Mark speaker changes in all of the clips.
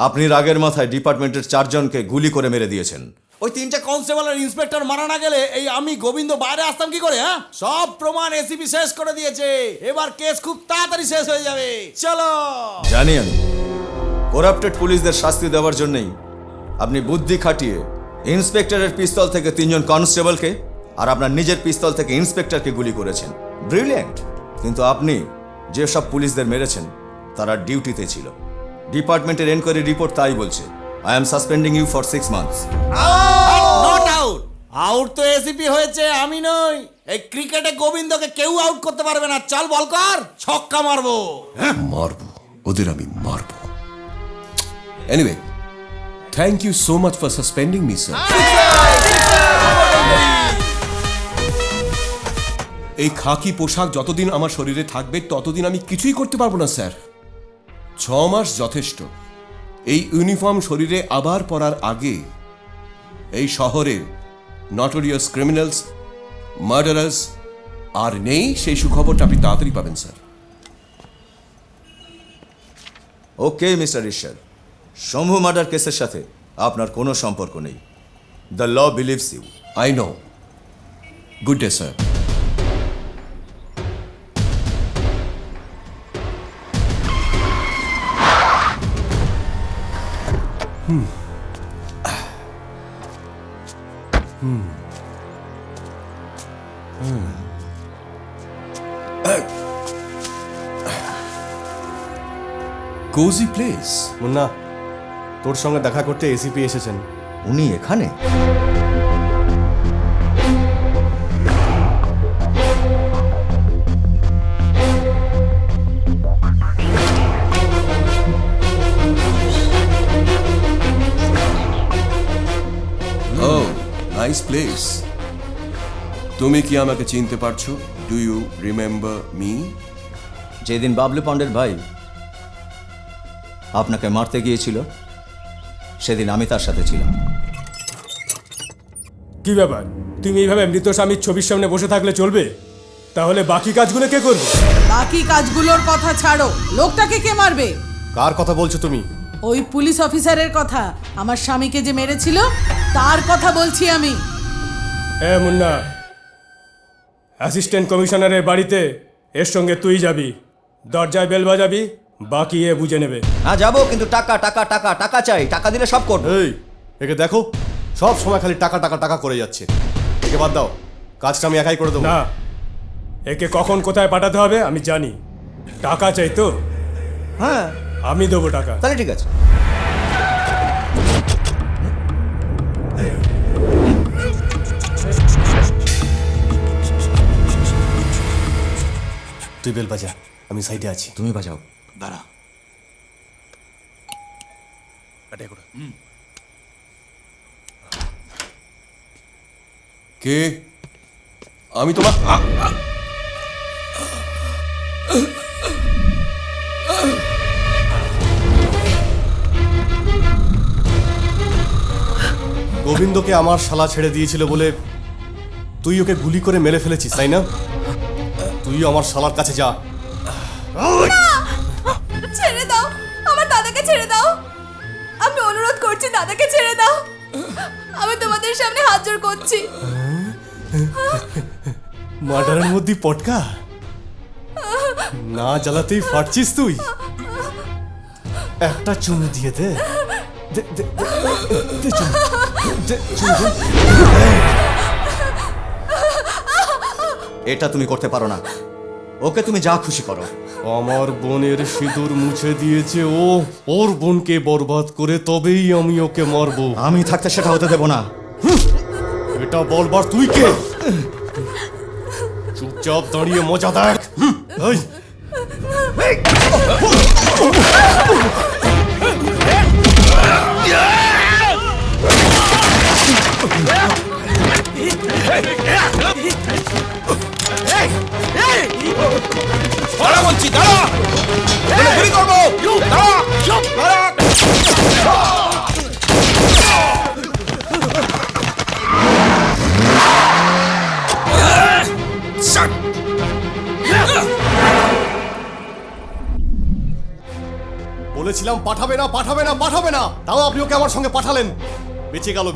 Speaker 1: আপনি রাগের মাথায় ডিপার্টমেন্টের 4 জনকে গুলি করে মেরে দিয়েছেন।
Speaker 2: ওই 3টে কনস্টেবল আর ইন্সপেক্টর মারা না গেলে এই আমি গোবিন্দ বাইরে আসতাম কি করে? হ্যাঁ, সব প্রমাণ এসিপি শেষ করে দিয়েছে। এবার কেস খুব তাড়াতাড়ি শেষ হয়ে যাবে। চলো।
Speaker 1: জানি আমি করাপ্টেড পুলিশদের শাস্তি দেওয়ার জন্যই আপনি বুদ্ধি খাটিয়ে ইন্সপেক্টরের পিস্তল থেকে 3 জন কনস্টেবলকে আর আপনার নিজের পিস্তল থেকে ইন্সপেক্টরকে গুলি করেছেন। ব্রিলিয়েন্ট। কিন্তু আপনি যেসব পুলিশদের মেরেছেন তারা ডিউটিতে ছিল। ডিপার্টমেন্টের এনকোয়ারি রিপোর্ট তাই বলছে। I am suspending you for 6 months।
Speaker 2: Not out. Out তো এসিপি হয়েছে, আমি নই। এই ক্রিকেটে গোবিন্দকে কেউ আউট করতে পারবে না। চল বল কর, ছক্কা মারবো।
Speaker 3: মারবো ওদের, আমি মারবো। Anyway, thank you so much for suspending me sir. এই খাকি পোশাক যতদিন আমার শরীরে থাকবে ততদিন আমি কিছুই করতে পারবো না স্যার। 6 মাস যথেষ্ট। এই ইউনিফর্ম শরীরে আবার পরার আগে এই শহরের নটোরিয়াস ক্রিমিনালস, মার্ডারার্স আর নেই, সেই সুখবরটা আপনি তাড়াতাড়ি পাবেন স্যার।
Speaker 1: ওকে মিস্টার ঈশ্বর, শম্ভু মার্ডার কেসের সাথে আপনার কোনো সম্পর্ক নেই। The law believes you.
Speaker 3: I know. Good day sir. Cosy place.
Speaker 4: Munna, তোর সঙ্গে দেখা করতে এসিপি এসেছেন।
Speaker 1: উনি এখানে?
Speaker 3: Oh nice place. তুমি কি আমাকে চিনতে পারছো? Do you remember me?
Speaker 1: যেদিন বাবলু পান্ডের ভাই আপনাকে মারতে গিয়েছিল সেদিন আমি তার সাথে ছিলাম।
Speaker 5: কি ব্যাপার, তুমি এইভাবে মৃত স্বামীর ছবির সামনে বসে থাকলে চলবে? তাহলে বাকি কাজগুলো কে করবে?
Speaker 6: বাকি কাজগুলোর কথা ছাড়ো, লোকটাকে কে মারবে?
Speaker 4: কার কথা বলছো তুমি?
Speaker 6: ওই পুলিশ অফিসারের কথা, আমার স্বামীকে যে মেরেছিল তার কথা বলছি আমি।
Speaker 5: মুন্না, অ্যাসিস্ট্যান্ট কমিশনারের বাড়িতে এর সঙ্গে তুই যাবি, দরজায় বেল বাজাবি, বাকি এ বুঝে নেবে।
Speaker 1: হ্যাঁ যাবো, কিন্তু টাকা টাকা টাকা টাকা চাই। টাকা দিলে সব করবো।
Speaker 4: এই, একে দেখো, সব সময় খালি টাকা টাকা টাকা করে যাচ্ছে। একে বাদ দাও, কাজটা আমি একাই করে দেবো।
Speaker 5: না, একে কখন কোথায় পাঠাতে হবে আমি জানি। টাকা চাই তো?
Speaker 1: হ্যাঁ,
Speaker 5: আমি দেবো টাকা।
Speaker 1: তাহলে ঠিক আছে।
Speaker 4: তুই বেল বাজা, আমি সাইডে আছি।
Speaker 1: তুমি বাজাও।
Speaker 2: দাঁড়া।
Speaker 3: কে? আমি তোমার
Speaker 4: গোবিন্দকে আমার শালা ছেড়ে দিয়েছিল বলে তুই ওকে গুলি করে মেরে ফেলেছিস, তাই না? তুই আমার শালার কাছে যা।
Speaker 7: ছেড়ে দাও, আমার দাদাকে ছেড়ে দাও। আমি অনুরোধ করছি, দাদাকে ছেড়ে দাও। আমি তোমাদের সামনে হাত জোড় করছি।
Speaker 4: মার্ডারের মধ্যে পটকা না জ্বালাতেই ফাটছিস তুই। একটা চুমু দিয়ে দে। দে, দে, দে, দে চুমু। দে, চুমু দে।
Speaker 1: এটা তুমি করতে পারো না। ওকে তুমি যা খুশি করো।
Speaker 4: আমার বোনের সিঁদুর মুছে দিয়েছে ও, ওর বোনকে বরবাদ করে তবেই আমি ওকে মারবো।
Speaker 1: আমি থাকতে সেটা হতে দেবো না।
Speaker 4: এটা বলবার তুই কে? চুপচাপ দাঁড়িয়ে মজা দেখ। এই,
Speaker 2: দাঁড়া বলছি, দাঁড়া। গুলি করবো। দাঁড়া, দাঁড়া।
Speaker 4: বলেছিলাম বলেছিলাম পাঠাবে না পাঠাবে না পাঠাবে না, তাও আপনি ওকে আমার সঙ্গে পাঠালেন। বেঁচে গেল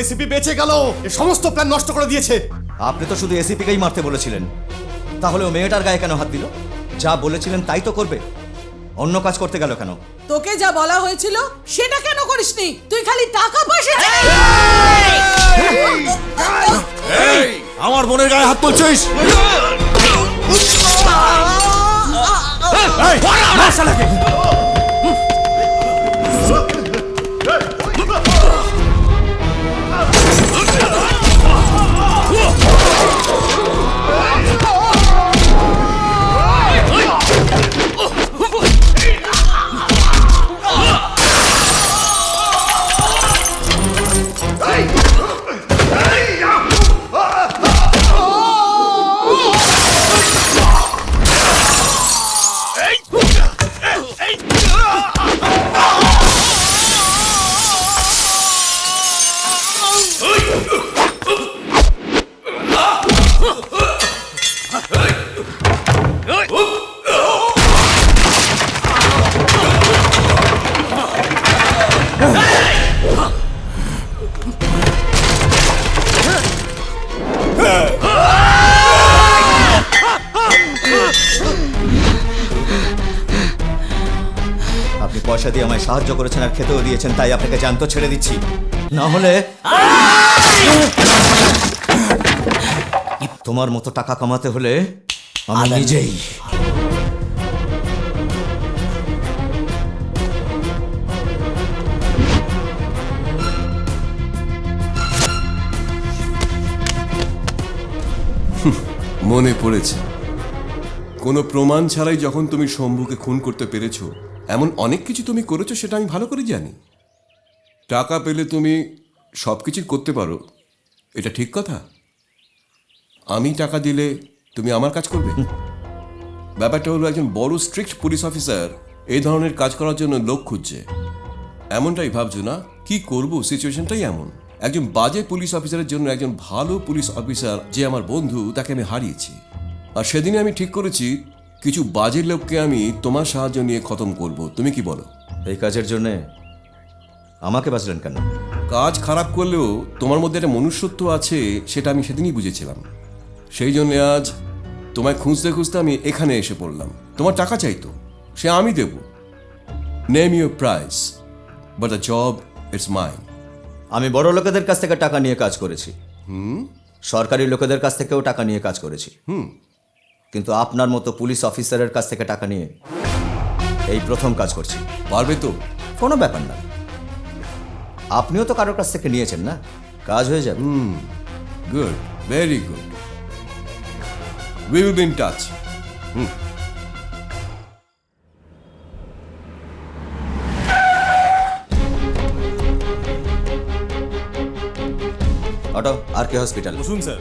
Speaker 4: এসিপি বেঁচে গেল, এ সমস্ত প্ল্যান নষ্ট করে দিয়েছে।
Speaker 1: আপনি তো শুধু এসিপিকেই মারতে বলেছিলেন, তাহলে ও মেয়েটার গায়ে কেন হাত দিল? যা বলেছিলেন তাই তো করবে, অন্য কাজ করতে গেল কেন?
Speaker 6: তোকে যা বলা হয়েছিল সেটা কেন করিসনি? তুই খালি টাকা পয়সা
Speaker 2: আমার বোনের গায়ে হাত তুলছিস?
Speaker 1: আপনি পয়সা দিয়ে আমায় সাহায্য করেছেন আর খেতেও দিয়েছেন, তাই আপনাকে জ্যান্ত ছেড়ে দিচ্ছি। না হলে তোমার মতো টাকা কামাতে হলে আমি নিজেই।
Speaker 3: মনে পড়েছে, কোনো প্রমাণ ছাড়াই যখন তুমি শম্ভুকে খুন করতে পেরেছো, এমন অনেক কিছু তুমি করেছো, সেটা আমি ভালো করে জানি। টাকা পেলে তুমি সব কিছুই করতে পারো, এটা ঠিক কথা। আমি টাকা দিলে তুমি আমার কাজ করবে? ব্যাপারটা হলো, একজন বড় স্ট্রিক্ট পুলিশ অফিসার এই ধরনের কাজ করার জন্য লোক খুঁজছে। এমনটাই ভাবছো না? কি করব, সিচুয়েশনটাই এমন। একজন বাজে পুলিশ অফিসারের জন্য একজন ভালো পুলিশ অফিসার যে আমার বন্ধু, তাকে আমি হারিয়েছি। আর সেদিনে আমি ঠিক করেছি কিছু বাজে লোককে আমি তোমার সাহায্য নিয়ে খতম করব। তুমি কি বলো?
Speaker 1: এই কাজের জন্য আমাকে বাঁচলেন কেন?
Speaker 3: কাজ খারাপ করলেও তোমার মধ্যে একটা মনুষ্যত্ব আছে, সেটা আমি সেদিনই বুঝেছিলাম। সেই জন্য আজ তোমায় খুঁজতে খুঁজতে আমি এখানে এসে পড়লাম। তোমার টাকা চাইতো, সে আমি দেব। Name your price, but the job it's mine.
Speaker 1: আমি বড় লোকেদের কাছ থেকে টাকা নিয়ে কাজ করেছি, সরকারি লোকেদের কাছ থেকেও টাকা নিয়ে কাজ করেছি, কিন্তু আপনার মতো পুলিশ অফিসারের কাছ থেকে টাকা নিয়ে এই প্রথম কাজ করছি।
Speaker 3: পারবে তো?
Speaker 1: কোনো ব্যাপার না, আপনিও তো কারোর কাছ থেকে নিয়েছেন না, কাজ হয়ে যাবে।
Speaker 3: Good, very good. We will be in touch.
Speaker 1: Auto R K hospital.
Speaker 2: বসুন স্যার।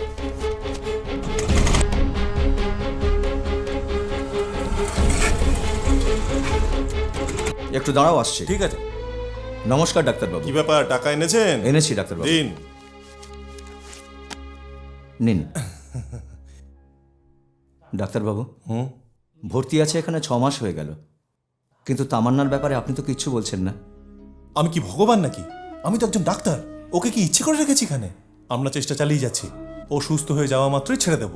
Speaker 1: একটু দাঁড়াও, আসছে।
Speaker 2: ঠিক আছে।
Speaker 1: নমস্কার ডাক্তারবাবু।
Speaker 2: কি ব্যাপার, টাকা এনেছেন?
Speaker 1: এনেছি ডাক্তারবাবু।
Speaker 2: দিন।
Speaker 1: নিন। ডাক্তারবাবু, ভর্তি আছে এখানে 6 মাস হয়ে গেল, কিন্তু তামান্নার ব্যাপারে আপনি তো কিচ্ছু বলছেন না।
Speaker 2: আমি কি ভগবান নাকি? আমি তো একজন ডাক্তার, ওকে কি ইচ্ছে করে রেখেছি এখানে? আমরা চেষ্টা চালিয়ে যাচ্ছি, ও সুস্থ হয়ে যাওয়া মাত্রই ছেড়ে দেব।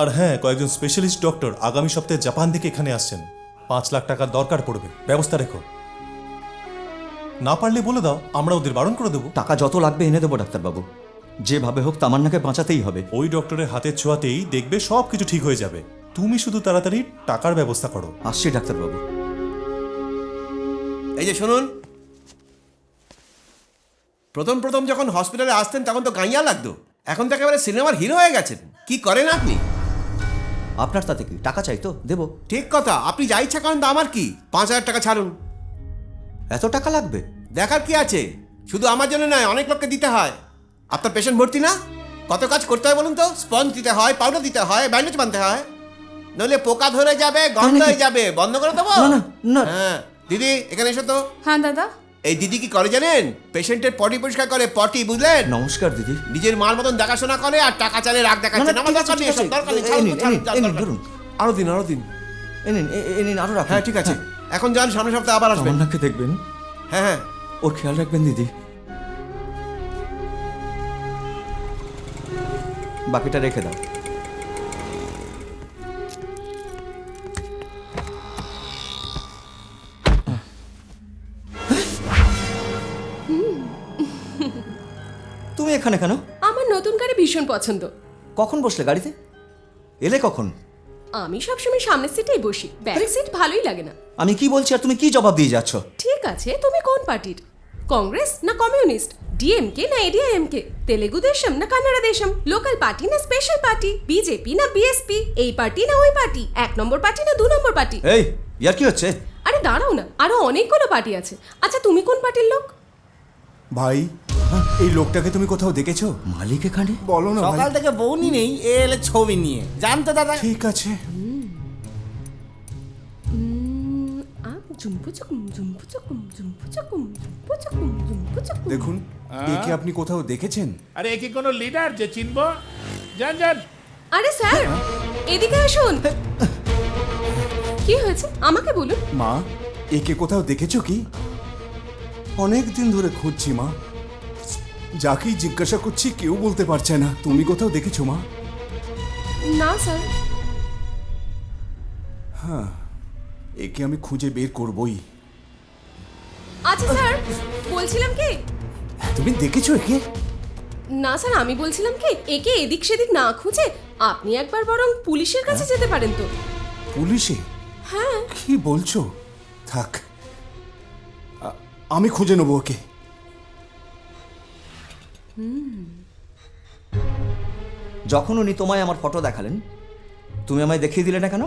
Speaker 2: আর হ্যাঁ, কয়েকজন স্পেশালিস্ট ডক্টর আগামী সপ্তাহে জাপান থেকে এখানে আসছেন। 5 লাখ টাকার দরকার পড়বে, ব্যবস্থা রেখো। না পারলে বলে দাও, আমরা ওদের বারণ করে দেবো।
Speaker 1: টাকা যত লাগবে এনে দেবো ডাক্তারবাবু, যেভাবে হোক তামান্নাকে বাঁচাতেই হবে।
Speaker 2: ওই ডক্টরের হাতের ছোঁয়াতেই দেখবে সব কিছু ঠিক হয়ে যাবে। তুমি শুধু তাড়াতাড়ি টাকার ব্যবস্থা করো।
Speaker 1: আসছি ডাক্তারবাবু।
Speaker 3: এই যে শুনুন, প্রথম প্রথম যখন হসপিটালে আসতেন তখন তো গাইয়া লাগতো, এখন তো একেবারে সিনেমার হিরো হয়ে গেছেন। কি করেন আপনি?
Speaker 1: আপনার তাতে কি, টাকা চাই তো দেবো।
Speaker 3: ঠিক কথা, আপনি যা ইচ্ছা করেন তো আমার কি। 5,000 টাকা ছাড়ুন।
Speaker 1: এত টাকা লাগবে?
Speaker 3: দেখার কি আছে, শুধু আমার জন্য নয়, অনেক লোককে দিতে হয়। আপনার পেশেন্ট ভর্তি না? কত কাজ করতে হয় বলুন তো? স্পঞ্জ দিতে হয়, পাউডার দিতে হয়, ব্যান্ডেজ বাঁধতে হয়, নইলে পোকা ধরে যাবে, গন্ধ হয়ে যাবে। বন্ধ করে দেবো?
Speaker 1: না, না।
Speaker 3: হ্যাঁ, দিদি এখানে এসো তো।
Speaker 7: হ্যাঁ দাদা।
Speaker 3: এই দিদি কি করে জানেন? পেশেন্টের পটি পরিষ্কার করে, পটি, বুঝলেন?
Speaker 1: নমস্কার দিদি।
Speaker 3: নিজের মাল মতন দেখাশোনা করে আর টাকা চালে রাগ দেখাচ্ছে। আমার দরকার নেই এসব, দরকার নেই। ছাড়ুন, ছাড়ুন, ছাড়ুন, দরকার নেই।
Speaker 1: ধরুন,
Speaker 3: আরো দিন, আরো দিন।
Speaker 1: নিন আরো রাখুন।
Speaker 3: হ্যাঁ ঠিক আছে, এখন যান, সামনের সপ্তাহে আবার আসবেন।
Speaker 1: তামান্নাকে দেখবেন,
Speaker 3: হ্যাঁ হ্যাঁ।
Speaker 1: ওর খেয়াল রাখবেন দিদি। বাকিটা রেখে দাও। তুমি এখানে কেন?
Speaker 8: আমার নতুন গাড়ি ভীষণ পছন্দ।
Speaker 1: কখন বসলে গাড়িতে? এলে কখন?
Speaker 8: আমি সবসময় সামনের সিটেই বসি, ব্যাক সিট ভালোই লাগে না।
Speaker 1: আমি কি বলছি আর তুমি কি জবাব দিয়ে যাচ্ছ?
Speaker 8: ঠিক আছে, তুমি কোন পার্টির? কংগ্রেস না কমিউনিস্ট, ডিএমকে না এডিআইএমকে, তেলেগু দেশম না কান্নাড়া দেশম, লোকাল পার্টি না স্পেশাল পার্টি, বিজেপি না বিএসপি, এই পার্টি না ওই পার্টি, 1 নম্বর পার্টি না 2 নম্বর পার্টি?
Speaker 1: এই ইয়ার কি হচ্ছে?
Speaker 8: আরে দাঁড়াও না, আরো অনেকগুলো পার্টি আছে। আচ্ছা তুমি কোন পার্টির লোক?
Speaker 9: ভাই, এই লোকটাকে তুমি কোথাও দেখেছো?
Speaker 1: মালিক এখানে?
Speaker 9: বলো না
Speaker 10: সকাল
Speaker 9: ভাই।
Speaker 10: থেকে বউনি নেই, এলে ছবি নিয়ে জানতো দাদা।
Speaker 9: ঠিক আছে। দেখুন, একে আপনি কোথাও দেখেছেন?
Speaker 11: আরে এ কি কোনো লিডার যে চিনবো? যান যান।
Speaker 8: আরে স্যার, এদিকে আসুন। কি হয়েছে আমাকে বলুন।
Speaker 9: মা, একে কোথাও দেখেছো কি? অনেক দিন ধরে খুঁজছি মা, যাকেই জিজ্ঞাসা করছি কেউ বলতে পারছে না। তুমি কোথাও দেখেছো মা?
Speaker 8: না স্যার।
Speaker 9: একে আমি খুঁজে বের করবই।
Speaker 8: আচ্ছা স্যার, বলছিলাম কি,
Speaker 9: তুমি দেখেছো একে?
Speaker 8: না স্যার, আমি বলছিলাম কি, একে এদিক সেদিক না খুঁজে আপনি একবার বরং পুলিশের কাছে যেতে পারেন তো।
Speaker 9: পুলিশে?
Speaker 8: হ্যাঁ।
Speaker 9: কি বলছো? থাক, আমি খুঁজে নেবো ওকে।
Speaker 1: যখন উনি তোমায় আমার ফটো দেখালেন, তুমি আমায় দেখিয়ে দিলে না কেন?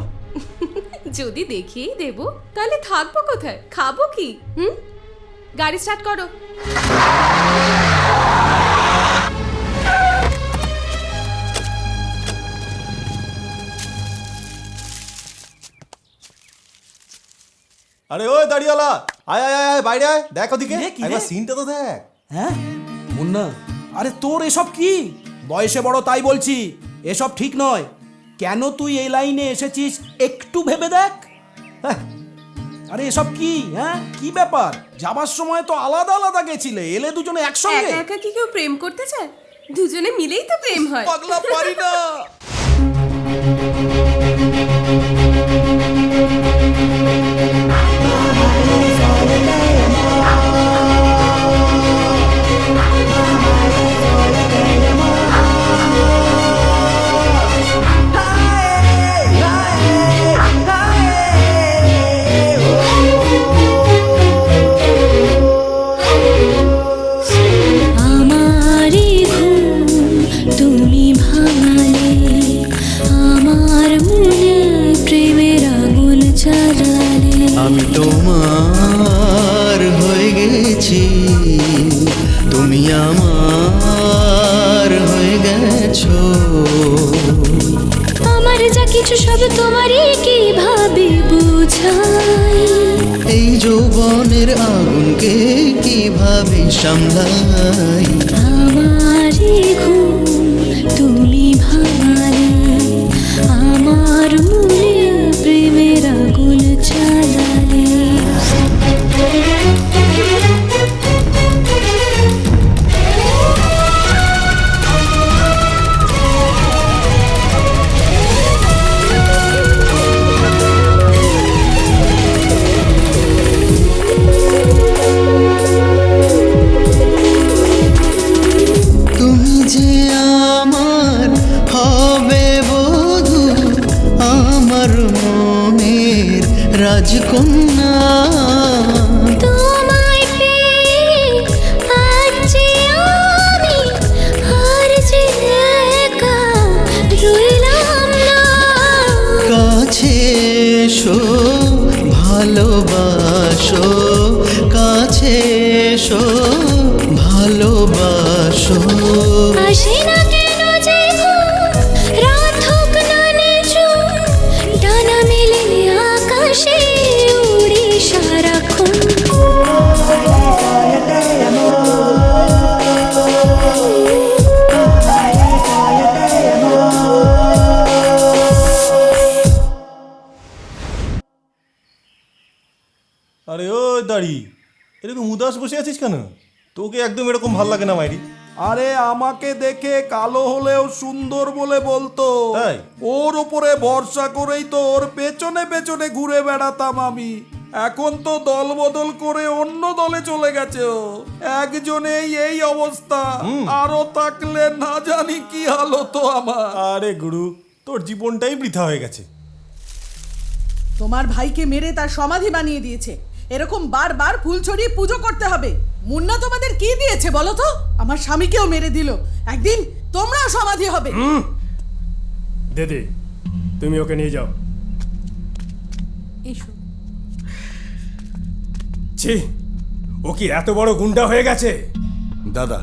Speaker 8: যদি দেখিয়েই দেব তাহলে থাকবো কোথায়, খাবো কি? গাড়ি স্টার্ট করো।
Speaker 2: আরে ওই দাঁড়িয়ালা, আয় আয় আয় আয়, বাইরে আয়, দেখ ওদিকে, একবার সিনটা তো দেখ।
Speaker 10: হ্যাঁ মুন্না, আরে তোর এসব কি? বয়সে বড় তাই বলছি, এসব ঠিক নয়। কেন তুই এই লাইনে এসেছিস একটু ভেবে দেখ। হ্যাঁ, আরে এসব কি? হ্যাঁ, কি ব্যাপার? যাবার সময় তো আলাদা আলাদা গেছিলে, এলে দুজনে একসঙ্গে।
Speaker 8: একা একা কি কেউ প্রেম করতে চায়? দুজনে মিলেই তো প্রেম হয়।
Speaker 10: পাগলা পারি না।
Speaker 12: আমারি ঘুম তুমি ভাঙালে, আমার মনে প্রেমের আগুন জ্বালালে।
Speaker 13: আমি তোমার হয়ে গেছি, তুমি আমার হয়ে গেছো।
Speaker 12: আমার যা কিছু সব তোমারই কিভাবে বুঝাই,
Speaker 13: এই যৌবনের আগুনকে কিভাবে সামলাই।
Speaker 12: আমারি ঘুম তুমি ভাঙালে, আমার মনে প্রেমের আগুন জ্বালালে।
Speaker 13: তুমি যে আমার হবে বধূ, আমার মনের রাজকন্যা।
Speaker 12: তোমায় পেয়ে আজ যে আমি আর যে একা রইলাম না।
Speaker 13: কাছে এসো ভালোবাসো, কাছে এসো ভালোবাসো।
Speaker 12: আসে না কেন যে ঘুম, রাত হোক না নিঝুম, ডানা মেলে আকাশে উড়ি সারাক্ষণ।
Speaker 2: বসে আছিস কেন? তোকে একদম এরকম ভাল লাগে না মাইরি।
Speaker 10: আরে আমাকে দেখে কালো হলেও সুন্দর বলে বলতো,
Speaker 2: তাই?
Speaker 10: ওর ওপরে ভরসা করেই তো ওর পেছনে পেছনে ঘুরে বেড়াতাম আমি। এখন তো দল বদল করে অন্য দলে চলে গেছে ও। একজনেই এই অবস্থা, আরো থাকলে না জানি কি হতো আমার।
Speaker 2: আরে গুরু, তোর জীবনটাই বৃথা হয়ে গেছে।
Speaker 6: তোমার ভাইকে মেরে তার সমাধি বানিয়ে দিয়েছে। এরকম বারবার ফুল ছড়িয়ে পুজো করতে হবে? মুন্না তোমাদের কি দিয়েছে বলো তো? আমার স্বামীকেও মেরে দিল, একদিন তোমরাও সমাধি হবে।
Speaker 5: দিদি, তুমি ওকে নিয়ে যাও।
Speaker 6: এসো।
Speaker 5: ছি, ও কি এত বড় গুন্ডা হয়ে গেছে?
Speaker 4: দাদা,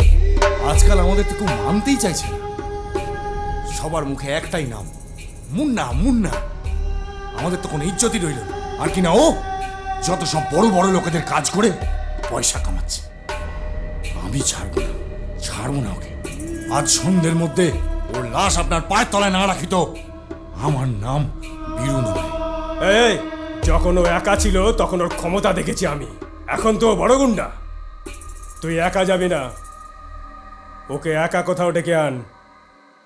Speaker 4: আজকাল আমাদের তো কেউ মানতেই চাইছে না। সবার মুখে একটাই নাম, মুন্না মুন্না। আমাদের তো কোনো ইজ্জতই রইল না। আর কি না, ও যত সব বড় বড় লোকেদের কাজ করে পয়সা কামাচ্ছে। আমি ছাড়বো না ওকে। আজ সন্ধ্যের মধ্যে ওর লাশ আপনার পায়ের তলায় না রাখি তো আমার নাম বীরু নয়।
Speaker 5: এই, যখন ও একা ছিল তখন ওর ক্ষমতা দেখেছি আমি। এখন তো ও বড় গুন্ডা। তুই একা যাবি না, ওকে একা কোথাও ডেকে আন,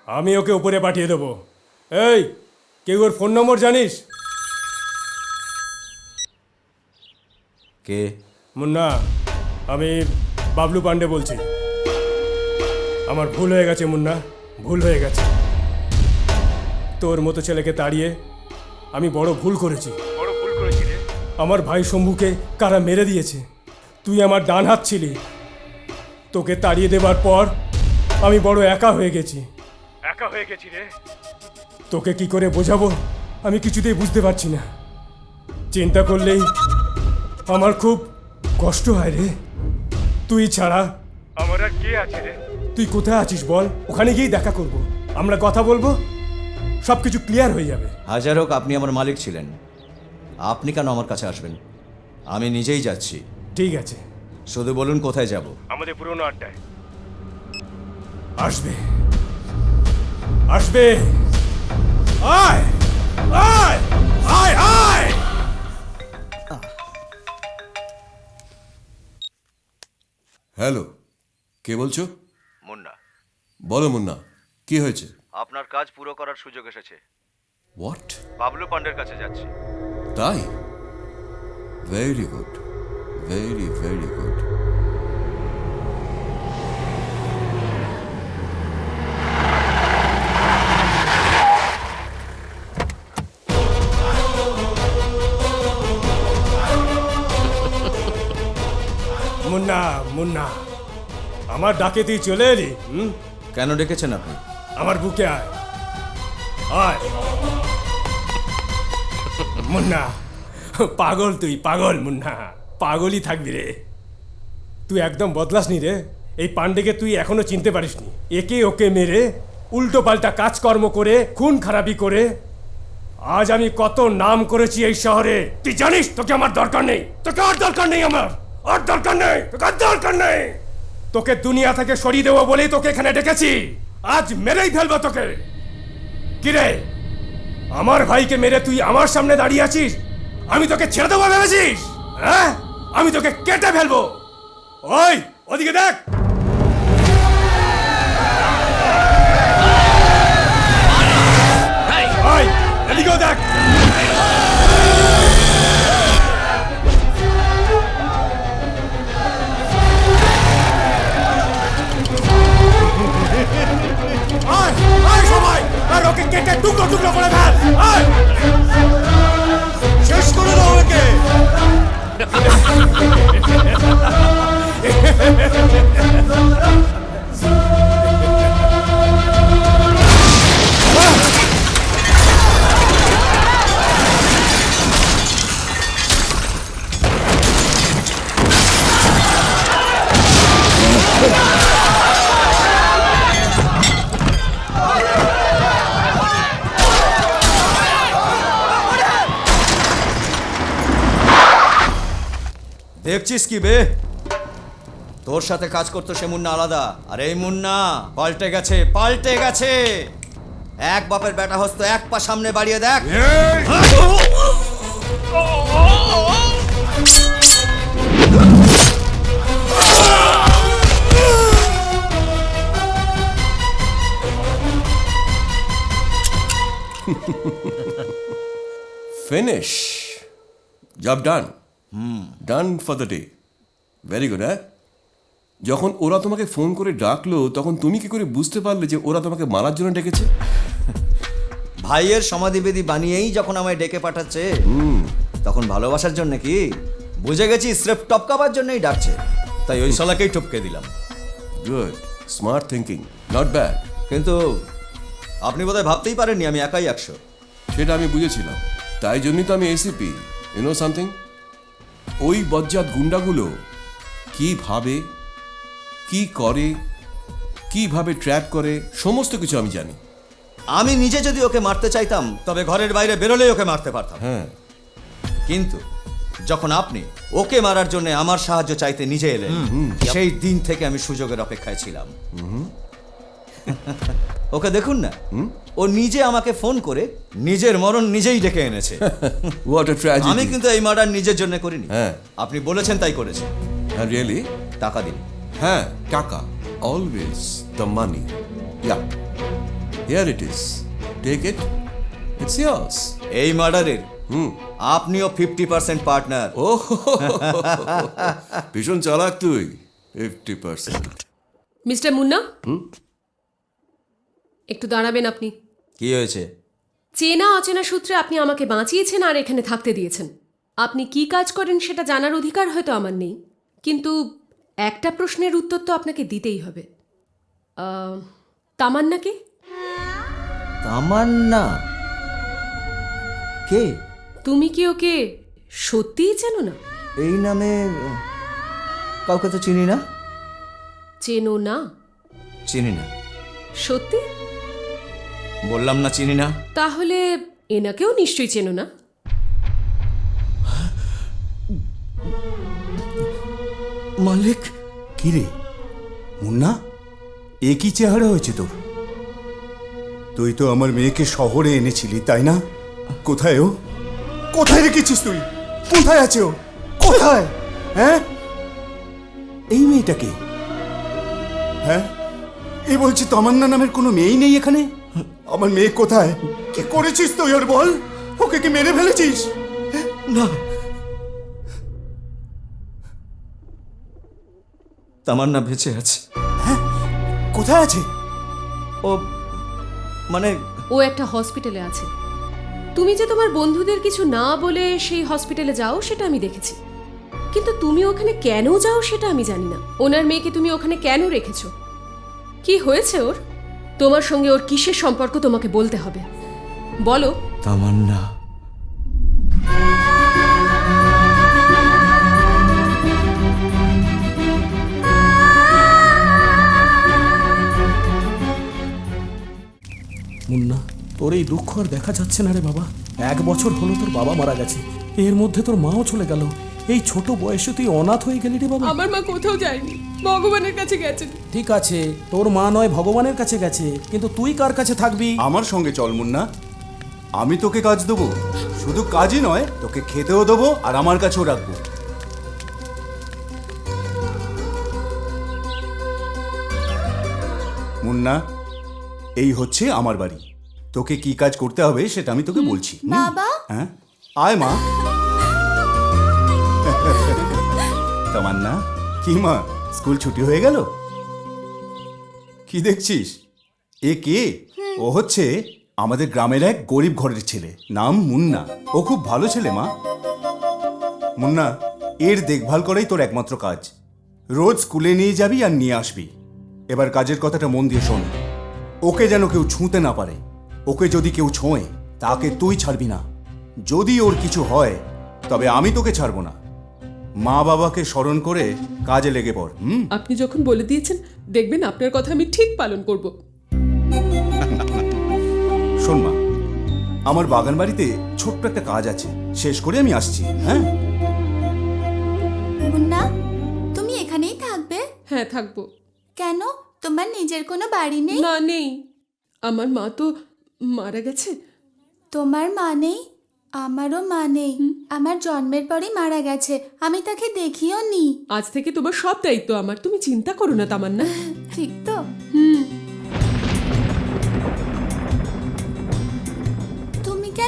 Speaker 5: আমি ওকে উপরে পাঠিয়ে দেবো। এই, কেউ ওর ফোন নম্বর জানিস?
Speaker 1: কে?
Speaker 5: মুন্না, আমি বাবলু পান্ডে বলছি। আমার ভুল হয়ে গেছে মুন্না, ভুল হয়ে গেছে। তোর মতো ছেলেকে তাড়িয়ে আমি বড় ভুল করেছি। রে। আমার ভাই শম্ভুকে কারা মেরে দিয়েছে। তুই আমার ডান হাত ছিলি। তোকে তাড়িয়ে দেবার পর আমি বড় একা হয়ে গেছি। রে। তোকে কি করে বোঝাবো আমি কিছুতেই বুঝতে পারছি না। চিন্তা করলেই আমার খুব কষ্ট হয় রে। তুই ছাড়া আমার আর কে আছে রে? তুই কোথায় আছিস বল, ওখানে গিয়েই দেখা করব, আমরা কথা বলবো, সবকিছু ক্লিয়ার হয়ে যাবে।
Speaker 1: হাজার হোক আপনি আমার মালিক ছিলেন, আপনি কেন আমার কাছে আসবেন? আমি নিজেই যাচ্ছি।
Speaker 5: ঠিক আছে,
Speaker 1: শুধু বলুন কোথায় যাব।
Speaker 5: আমাদের পুরনো আড্ডায়। আসবে আসবে, আয় আয় আয় আয়।
Speaker 3: হ্যালো, কে বলছো?
Speaker 1: মুন্না।
Speaker 3: বলো মুন্না, কি হয়েছে?
Speaker 1: আপনার কাজ পুরো করার সুযোগ এসেছে।
Speaker 3: হোয়াট?
Speaker 1: বাবলু পান্ডের কাছে যাচ্ছি।
Speaker 3: তাই? Very good, very very good.
Speaker 5: Munna Munna, আমার ডাকে তুই চলে এলি?
Speaker 1: কেন ডেকেছেন আপনি?
Speaker 5: আমার বুকে আয় আয়। মুন্না, পাগল তুই, পাগল মুন্না, পাগলই থাকবি রে। তুই একদম বদলাসনি রে। এই পান্ডেকে তুই এখনো চিনতে পারিসনি। একে ওকে মেরে উল্টো পাল্টা কাজকর্ম করে খুন খারাপি করে আজ আমি কত নাম করেছি এই শহরে। তুই জানিস তোকে আমার দরকার নেই, তোকে আর দরকার নেই, আমার আর দরকার নেই, তোকে আর দরকার নেই। তোকে দুনিয়া থেকে সরিয়ে দেবো বলেই তোকে এখানে ডেকেছি। আজ মেরেই ফেলবো তোকে। কিরে, আমার ভাইকে মেরে তুই আমার সামনে দাঁড়িয়ে আছিস, আমি তোকে ছেড়ে দেবো ভেবেছিস? হ্যাঁ, আমি তোকে কেটে ফেলবো। ওই ওদিকে দেখ। ওই এদিকেও দেখ। সবাই ওকে কেটে টুকরো টুকরো করে ফেল। শেষ করে দাও ওকে।
Speaker 1: দেখছিস কি বে? তোর সাথে কাজ করতো সে মুন্না আলাদা, আর এই মুন্না পাল্টে গেছে, পাল্টে গেছে। এক বাপের বেটা হস্ত এক পা সামনে বাড়িয়ে দেখ।
Speaker 3: Finish, job done, done for the day. Very good. হ্যাঁ, যখন ওরা তোমাকে ফোন করে ডাকলো তখন তুমি কি করে বুঝতে পারলে যে ওরা তোমাকে মারার জন্য ডেকেছে?
Speaker 1: ভাইয়ের সমাধিবেদী বানিয়েই যখন আমায় ডেকে পাঠাচ্ছে, তখন ভালোবাসার জন্য কি? বুঝে গেছি স্রেফ টপকাবার জন্যই ডাকছে, তাই ওই শালাকেই টপকে দিলাম।
Speaker 3: Good, smart thinking, not bad.
Speaker 1: কিন্তু আপনি বোধহয় ভাবতেই পারেননি আমি একাই 100।
Speaker 3: সেটা আমি বুঝেছিলাম, তাই জন্যই তো আমি এসিপি। ইউ নো সামথিং, ওই বজ্জাত গুন্ডাগুলো কি ভাবে, কি করে, কিভাবে ট্র্যাপ করে, সমস্ত কিছু আমি জানি।
Speaker 1: আমি নিজে যদি ওকে মারতে চাইতাম তবে ঘরের বাইরে বেরোলেই ওকে মারতে পারতাম।
Speaker 3: হ্যাঁ,
Speaker 1: কিন্তু যখন আপনি ওকে মারার জন্য আমার সাহায্য চাইতে নিজে এলেন, সেই দিন থেকে আমি সুযোগের অপেক্ষায় ছিলাম। ওকে দেখুন না, ও নিজে আমাকে ফোন করে নিজের মরণ নিজেই ডেকে এনেছে।
Speaker 3: What a tragedy.
Speaker 1: আমি কিন্তু এই মার্ডার নিজের জন্য করিনি।
Speaker 3: হ্যাঁ।
Speaker 1: আপনি বলেছেন তাই করেছি।
Speaker 3: হ্যাঁ, রিয়েলি?
Speaker 1: টাকা দিন।
Speaker 3: হ্যাঁ, টাকা, always the money. Yeah, here it is, take it, it's years.
Speaker 1: এই মার্ডারের আপনিও 50% পার্টনার।
Speaker 3: ও, ভীষণ চালাক তুই। 50%।
Speaker 8: মিস্টার মুন্না, একটু দাঁড়াবেন আপনি।
Speaker 1: কি হয়েছে?
Speaker 8: চেনা অচেনা সূত্রে আপনি আমাকে বাঁচিয়েছেন আর এখানে থাকতে দিয়েছেন। আপনি কি কাজ করেন সেটা জানার অধিকার হয়তো আমার নেই, কিন্তু একটা প্রশ্নের উত্তর তো আপনাকে দিতেই হবে। তামান্না কে?
Speaker 1: তামান্না কে?
Speaker 8: তুমি কি ওকে সত্যিই চেনো না?
Speaker 1: এই নামে কাউকে তো চিনি না।
Speaker 8: চেনো না?
Speaker 1: চিনি না।
Speaker 8: সত্যি?
Speaker 1: বললাম না চিনি না।
Speaker 8: তাহলে এনাকেও নিশ্চয়ই চেনো না।
Speaker 1: মালিক।
Speaker 9: কি রে মুন্না, এ কি চেহারা হয়েছে তোর? তুই তো আমার মেয়েকে শহরে এনেছিলি, তাই না? কোথায় ও? কোথায় রেখেছিস তুই? কোথায় আছে ও? কোথায়? হ্যাঁ, এই মেয়েটাকে? হ্যাঁ, এ বলছি তামান্না নামের কোনো মেয়েই নেই এখানে। আমার মেয়ে কোথায়? কি করেছিস তুই ওর বল? ওকে কি মেরে ফেলেছিস?
Speaker 1: না, তামান্না বেঁচে আছে।
Speaker 9: হ্যাঁ, কোথায় আছে
Speaker 1: ও? মানে
Speaker 8: ও একটা হসপিটালে আছে। তুমি যে তোমার বন্ধুদের কিছু না বলে সেই হসপিটালে যাও সেটা আমি দেখেছি, কিন্তু তুমি ওখানে কেন যাও সেটা আমি জানি না। ওনার মেয়েকে তুমি ওখানে কেন রেখেছো? কি হয়েছে ওর? তোমার সঙ্গে ওর কিসের সম্পর্ক তোমাকে বলতে হবে, বলো।
Speaker 1: তামান্না
Speaker 10: মুন্না, তোর এই দুঃখ আর দেখা যাচ্ছে না রে বাবা। 1 বছর হলো তোর বাবা মারা গেছে, এর মধ্যে তোর মাও চলে গেল। এই ছোট বয়সে তুই অনাথ হয়ে গেলি রে বাবা।
Speaker 8: আমার মা কোথাও যায়নি, ভগবানের কাছে গেছেন।
Speaker 10: ঠিক আছে, তোর মা নয় ভগবানের কাছে গেছে, কিন্তু তুই কার কাছে থাকবি?
Speaker 9: আমার সঙ্গে চল মুন্না, আমি তোকে কাজ দেবো। শুধু কাজই নয়, তোকে খেতেও দেবো আর আমার কাছেও রাখবো। মুন্না, এই হচ্ছে আমার বাড়ি। তোকে কি কাজ করতে হবে সেটা আমি তোকে বলছি।
Speaker 7: বাবা?
Speaker 9: হ্যাঁ, আয় মা। তামান্না, কি মা, স্কুল ছুটি হয়ে গেল? কি দেখছিস? এ কে? ও হচ্ছে আমাদের গ্রামের এক গরিব ঘরের ছেলে, নাম মুন্না। ও খুব ভালো ছেলে মা। মুন্না, এর দেখভাল করাই তোর একমাত্র কাজ। রোজ স্কুলে নিয়ে যাবি আর নিয়ে আসবি। এবার কাজের কথাটা মন দিয়ে শোন। ওকে যেন কেউ ছুঁতে না পারে। ওকে যদি কেউ ছোঁয় তাকে তুই ছাড়বি না। যদি ওর কিছু হয় তবে আমি তোকে ছাড়বো না। মা বাবাকে স্মরণ করে কাজে লেগে পড়।
Speaker 8: আপনি যখন বলে দিয়েছেন, দেখবেন আপনার কথা আমি ঠিক পালন করব।
Speaker 9: শোন মা, আমার বাগান বাড়িতে ছোট্ট একটা কাজ আছে, শেষ করে আমি আসছি। হ্যাঁ
Speaker 7: মুন্না, তুমি এখানেই থাকবে?
Speaker 8: হ্যাঁ, থাকবো।
Speaker 7: কেন, তোমার নিজের কোনো বাড়ি নেই?
Speaker 8: না, নেই। আমার মা তো মারা গেছে।
Speaker 7: তোমার মা নেই? আমারও মা নেই। আমার জন্মের পরেই মারা গেছে, আমি তাকে দেখিও নি।
Speaker 8: আজ থেকে তোমার সব দায়িত্ব আমার, তুমি চিন্তা করো না তামান্না।
Speaker 7: ঠিক তো?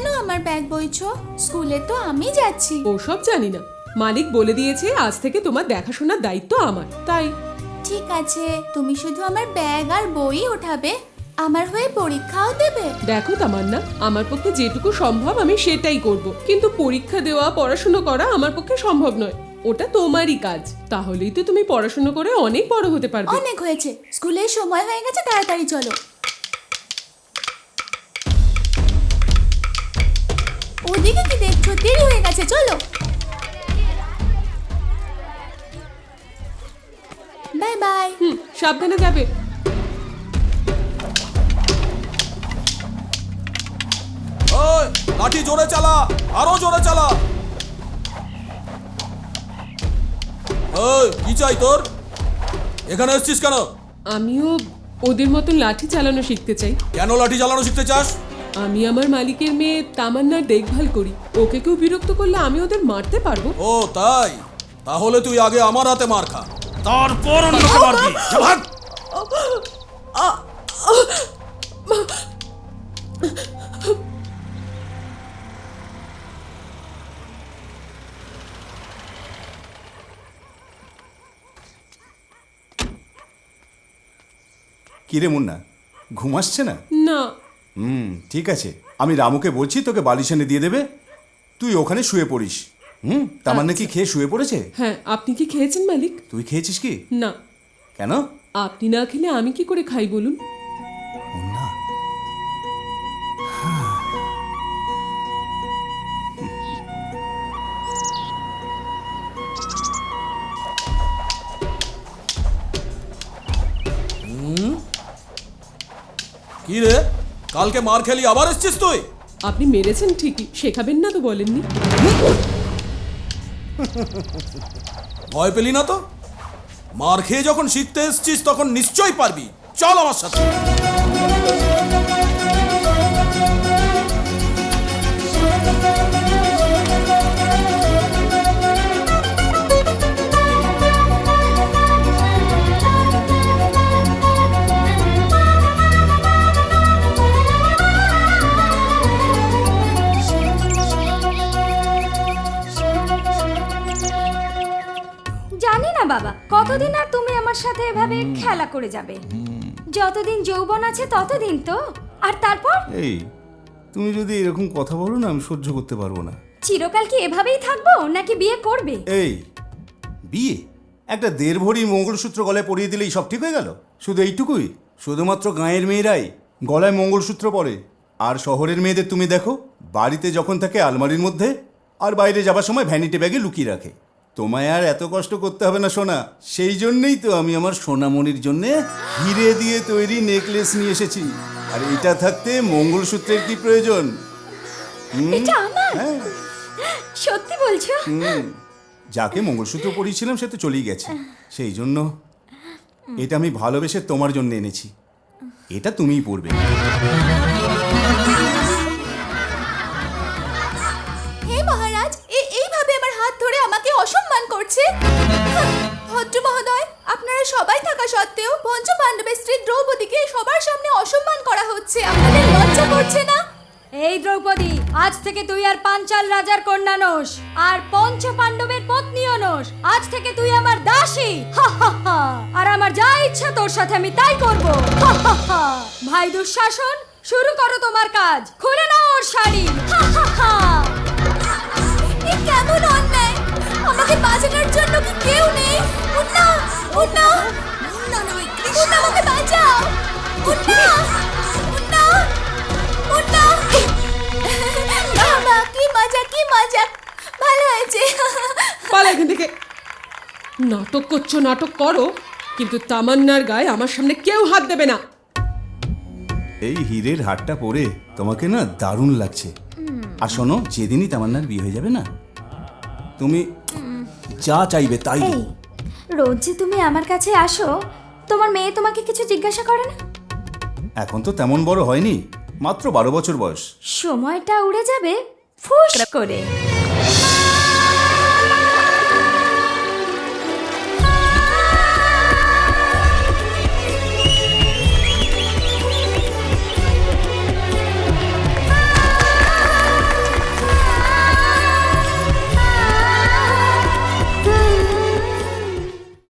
Speaker 7: কেন আমার ব্যাগ বইছো? স্কুলে তো আমি যাচ্ছি।
Speaker 8: ওসব জানি না, মালিক বলে দিয়েছে আজ থেকে তোমার দেখাশোনার দায়িত্ব আমার, তাই।
Speaker 7: ঠিক আছে, তুমি শুধু আমার ব্যাগ আর বই ওঠাবে, আমার হয়ে পরীক্ষাও দেবে।
Speaker 8: দেখো তামান্না, আমার পক্ষে যেটুকু সম্ভব আমি সেটাই করব, কিন্তু পরীক্ষা দেওয়া, পড়াশোনা করা আমার পক্ষে সম্ভব নয়। ওটা তোমারই কাজ, তাহলেই তো তুমি পড়াশোনা করে অনেক বড় হতে পারবে।
Speaker 7: অনেক হয়েছে, স্কুলের সময় হয়ে গেছে, তাড়াতাড়ি চলো। ওদিকে কি দেখছো? দেরি হয়ে গেছে, চলো। Bye bye.
Speaker 8: সাবধানে যাবে।
Speaker 10: ওই লাঠি জোরে চালা, আরো জোরে চালা। ওই কি চাই তোর? এখানে এসেছিস কেন?
Speaker 8: আমিও ওদের মতন লাঠি চালানো শিখতে চাই।
Speaker 10: কেন লাঠি চালানো শিখতে চাস?
Speaker 8: আমি আমার মালিকের মেয়ে তামান্নার দেখভাল করি, ওকে কেউ বিরক্ত করলে আমি ওদের মারতে পারবো।
Speaker 10: ও তাই? তাহলে তুই আগে আমার হাতে মার খা, তারপর অন্যকে মারবি। ভাগ!
Speaker 9: কিরে মুন্না, ঘুম আসছে না?
Speaker 8: না।
Speaker 9: ঠিক আছে, আমি রামুকে বলছি তোকে বালিশ এনে দিয়ে দেবে, তুই ওখানে শুয়ে পড়িস। তামান্না কি খেয়ে শুয়ে পড়েছে?
Speaker 8: হ্যাঁ, আপনি কি খেয়েছেন মালিক?
Speaker 9: তুই খেয়েছিস কি?
Speaker 8: না।
Speaker 9: কেন?
Speaker 8: আপনি না খেলে আমি কি করে খাই বলুন?
Speaker 9: মুন্না,
Speaker 10: কি রে, কালকে মার খেলি আবার এসছিস তুই?
Speaker 8: আপনি মেরেছেন ঠিকই, শেখাবেন না তো বলেননি।
Speaker 10: ভয় পেলি না তো? মার খেয়ে যখন শিখতে এসছিস তখন নিশ্চয়ই পারবি। চল আমার সাথে।
Speaker 14: জানি না বাবা, কতদিন আর তুমি আমার সাথে এভাবে খেলা করে যাবে? যতদিন যৌবন আছে ততদিন তো। আর তারপর
Speaker 9: এই তুমি যদি এরকম কথা বলো না, আমি সহ্য করতে পারবো না।
Speaker 14: চিরকাল কি এভাবেই থাকবো নাকি বিয়ে করবে?
Speaker 9: এই বিয়ে? একটা 1.5 ভরি মঙ্গলসূত্র গলায় পরিয়ে দিলেই সব ঠিক হয়ে গেল? শুধু এইটুকুই? শুধুমাত্র গাঁয়ের মেয়েরাই গলায় মঙ্গলসূত্র পরে, আর শহরের মেয়েদের তুমি দেখো বাড়িতে যখন থাকে আলমারির মধ্যে, আর বাইরে যাবার সময় ভ্যানিটি ব্যাগে লুকিয়ে রাখে। তোমায় আর এত কষ্ট করতে হবে না সোনা, সেই জন্যই তো আমি আমার সোনামণির জন্য হিরে দিয়ে তৈরি নেকলেস নিয়ে এসেছি। আর এটা থাকতে মঙ্গলসূত্রের কি প্রয়োজন?
Speaker 14: এটা আমার? সত্যি বলছো?
Speaker 9: যাকে মঙ্গলসূত্র পরিয়েছিলাম সে তো চলেই গেছে, সেই জন্য এটা আমি ভালোবেসে তোমার জন্য এনেছি। এটা তুমিই পরবে।
Speaker 7: হে মহারাজ, এইভাবে আমার হাত ধরে আমাকে অসম্মান করছে। ভদ্র মহোদয়, আপনারা সবাই থাকা সত্ত্বেও পঞ্চ পাণ্ডবের স্ত্রী দ্রৌপদীকে সবার সামনে অসম্মান করা হচ্ছে। আপনাদের লজ্জা করছে না?
Speaker 14: এই দ্রৌপদী, আজ থেকে তুই আর পাঞ্চাল রাজার কন্যা নোস, আর পঞ্চ পাণ্ডবের পত্নীও নোস। আজ থেকে তুই আমার দাসী। আর আমার যা ইচ্ছা তোর সাথে আমি তাই করব। ভাই দুঃশাসন, শুরু করো তোমার কাজ। খুলে নাও ওর শাড়ি।
Speaker 7: এ কেমন অন্যায়! আমাকে বাঁচানোর জন্য কি কেউ নেই? মুন্না, মুন্না, মুন্না নয়, মুন্না, আমাকে বাঁচাও। মুন্না, মুন্না, মুন্না। বাবা, কি মজা, কি মজা! ভালো হয়েছে।
Speaker 8: পালা এখান থেকে। নাটক করছো, নাটক করো, কিন্তু তামান্নার গায়ে আমার সামনে কেউ হাত দেবে না।
Speaker 9: এই হীরের হারটা পরে তোমাকে না দারুণ লাগছে। আর শোনো, যেদিনই তামান্নার বিয়ে হয়ে যাবে না, তুমি যা চাইবে তাই দেবো।
Speaker 14: রোজ যে তুমি আমার কাছে আসো, তোমার মেয়ে তোমাকে কিছু জিজ্ঞাসা করে না?
Speaker 9: এখন তো তেমন বড় হয়নি, মাত্র 12 বছর বয়স।
Speaker 14: সময়টা উড়ে যাবে ফুস করে।